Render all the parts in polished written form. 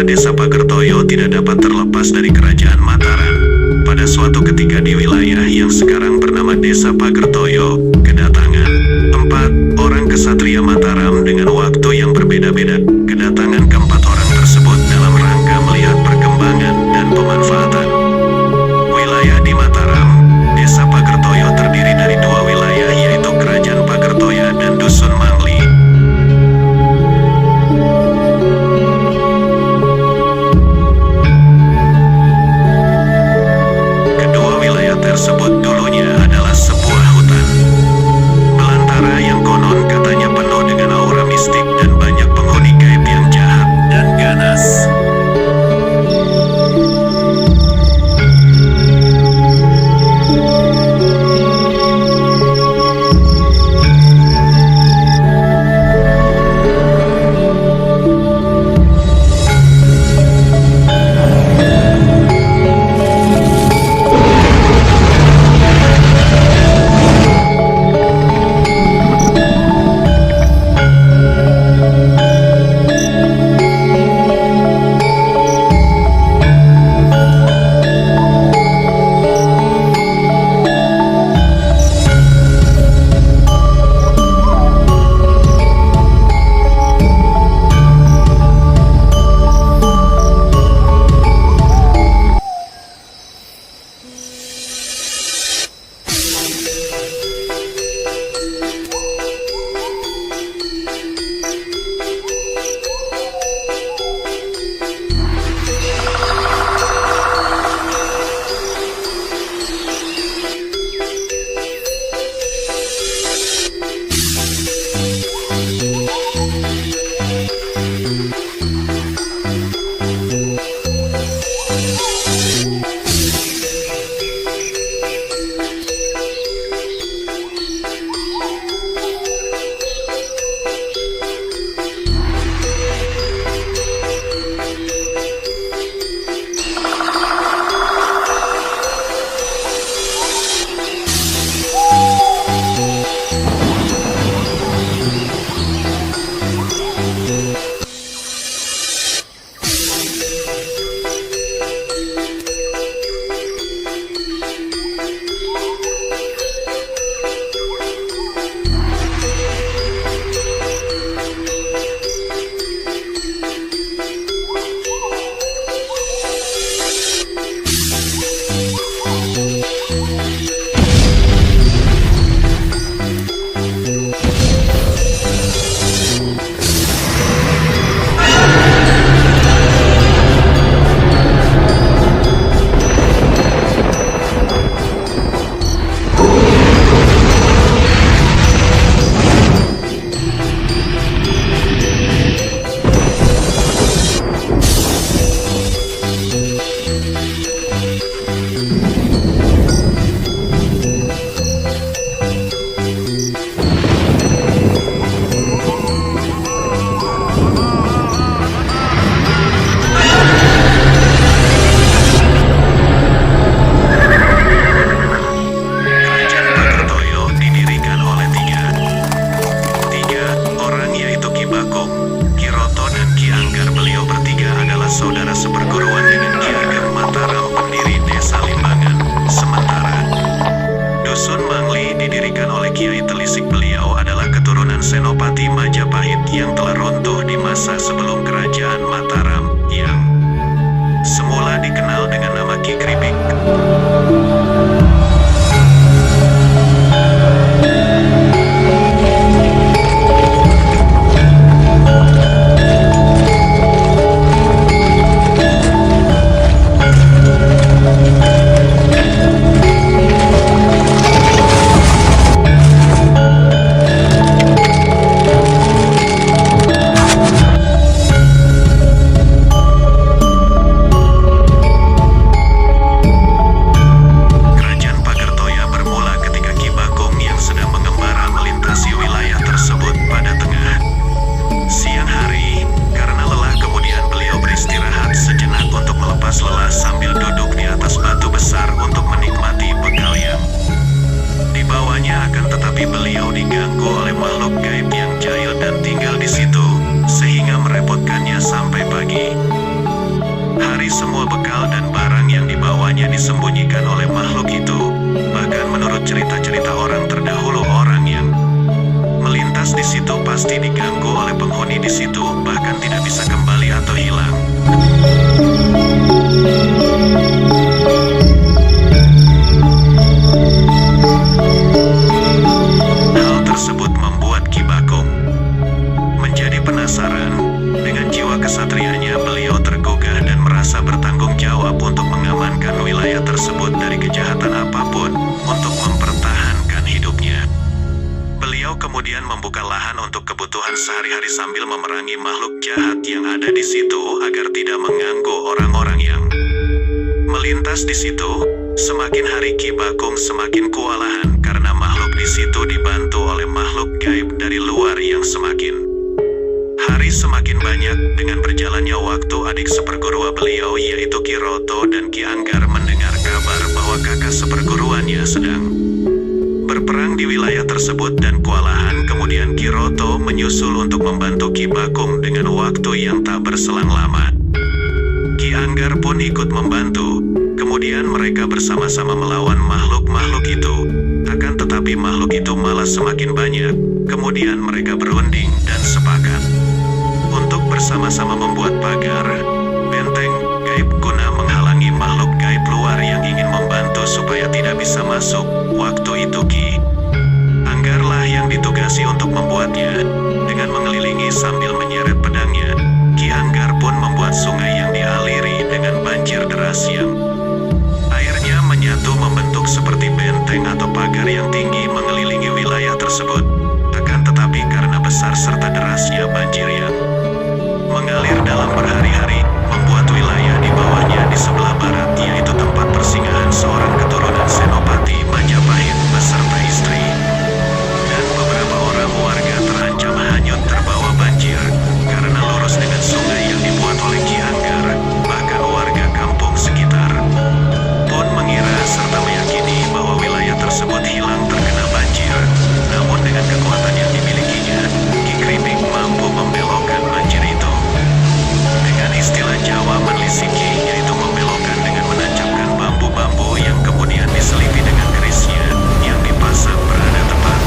Semula Desa Pagertoyo tidak dapat terlepas dari Kerajaan Mataram. Pada suatu ketika di wilayah yang sekarang bernama Desa Pagertoyo, kedatangan 4 orang kesatria Mataram dengan waktu yang berbeda-beda. Kedatangan keempat orang tersebut dalam rangka melihat perkembangan dan pemanfaatan wilayah di Mataram. Desa Pagertoyo terdiri dari 2 wilayah, yaitu Kerajaan Pagertoya dan Dusun Mangli. Kedua wilayah tersebut dulunya adalah sebuah hutan belantara yang konon katanya penuh dengan aura mistik dan banyak penghuni gaib yang jahat dan ganas. Saudara seperguruan dengan Ki Ageng Mataram, pendiri Desa Limbangan. Sementara Dusun Mangli didirikan oleh Kiai Telisik. Beliau adalah keturunan Senopati Majapahit yang telah runtuh di masa sebelum Kerajaan Mataram, yang semula dikenal dengan nama Ki Kribik. pasti diganggu oleh penghuni di situ, bahkan tidak bisa kembali atau hilang. Hal tersebut membuat Ki Bagong menjadi penasaran. Dengan jiwa kesatrianya, beliau tergugah dan merasa bertanggung jawab untuk mengamankan wilayah tersebut dari kejahatan apapun untuk mempertahankan hidupnya. Beliau kemudian membuka lahan untuk kebutuhan sehari-hari sambil memerangi makhluk jahat yang ada di situ agar tidak mengganggu orang-orang yang melintas di situ. Semakin hari Ki Bagong semakin kewalahan karena makhluk di situ dibantu oleh makhluk gaib dari luar yang semakin hari semakin banyak. Dengan berjalannya waktu, adik seperguruan beliau yaitu Ki Roto dan Ki Anggar mendengar kabar bahwa kakak seperguruannya sedang berperang di wilayah tersebut dan kewalahan. Kemudian Ki Roto menyusul untuk membantu Ki Bagong dengan waktu yang tak berselang lama. Ki Anggar pun ikut membantu. Kemudian mereka bersama-sama melawan makhluk-makhluk itu. Akan tetapi makhluk itu malah semakin banyak. Kemudian mereka berunding dan sepakat untuk bersama-sama membuat pagar benteng gaib guna menghalangi makhluk gaib luar yang ingin membantu supaya tidak bisa masuk. Waktu itu Ki Anggarlah yang ditugasi untuk membuatnya. Dengan mengelilingi sambil menyeret pedangnya, Ki Anggar pun membuat sungai yang dialiri dengan banjir deras yang airnya menyatu membentuk seperti benteng atau pagar yang tinggi mengelilingi wilayah tersebut. Akan tetapi karena besar serta derasnya banjir yang mengalir dalam berhari-hari, membuat wilayah di bawahnya di sebelah barat, yaitu tempat persinggahan seorang keturunan Senopati Majapahit beserta istri dan beberapa orang warga terancam hanyut terbawa banjir karena lurus dengan sungai yang dibuat oleh Ki Anggar. Bahkan warga kampung sekitar pun mengira serta meyakini bahwa wilayah tersebut hilang terkena banjir. Namun dengan kekuatan yang dimilikinya, Ki Kribing mampu membelokkan banjir itu. Dengan istilah Jawa menelisiki, yaitu membelokkan dengan menancapkan bambu-bambu yang kemudian diselipi dengan kerisnya yang dipasang berada tepat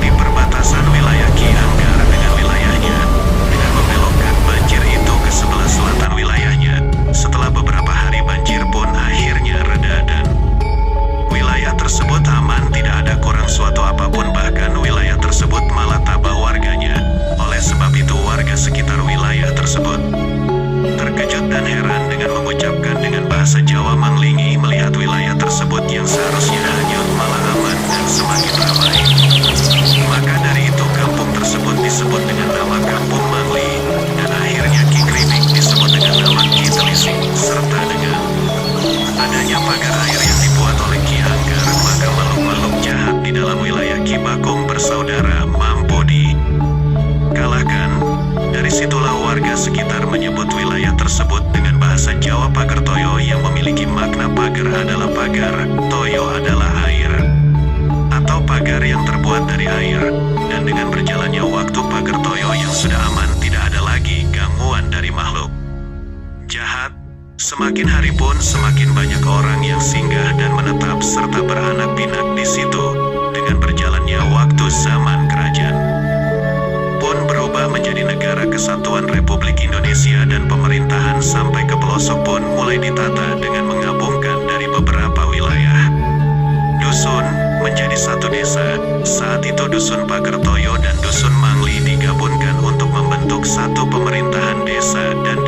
di perbatasan wilayah Ki Anggar dengan wilayahnya, dengan membelokkan banjir itu ke sebelah selatan wilayahnya. Setelah beberapa hari banjir pun akhirnya reda dan wilayah tersebut aman, tidak ada kurang suatu apapun, bahkan wilayah tersebut malah tabah warganya. Oleh sebab itu warga sekitar wilayah tersebut terkejut dan heran dengan mengucapkan dengan bahasa Jawa Manglingi melihat wilayah tersebut yang seharusnya hanyut malah aman dan semakin ramai. Maka dari itu kampung tersebut disebut dengan nama Kampung Mangli, dan akhirnya Ki Kribing disebut dengan nama Ki Telisik. Serta dengan adanya pagar air yang dibuat oleh Ki Anggar, maka makhluk-makhluk jahat di dalam wilayah Ki Bagong bersaudara mampu dikalahkan. Dari situlah warga sekitar menyebut wilayah tersebut dengan bahasa Jawa Pagar Toyo yang memiliki makna pagar adalah pagar, toyo adalah air, atau pagar yang terbuat dari air. Dan dengan berjalannya waktu, pagar toyo yang sudah aman tidak ada lagi gangguan dari makhluk jahat. Semakin hari pun semakin banyak orang yang singgah dan menetap serta beranak pinak di situ. Dengan berjalannya waktu, zaman kerajaan pun berubah menjadi Negara Kesatuan Republik Indonesia dan pemerintahan sampai ke pelosok pun mulai ditata dengan menggabungkan dari beberapa wilayah dusun menjadi satu desa. Saat itu Dusun Pagar Toyo dan Dusun Mangli digabungkan untuk membentuk satu pemerintahan desa dan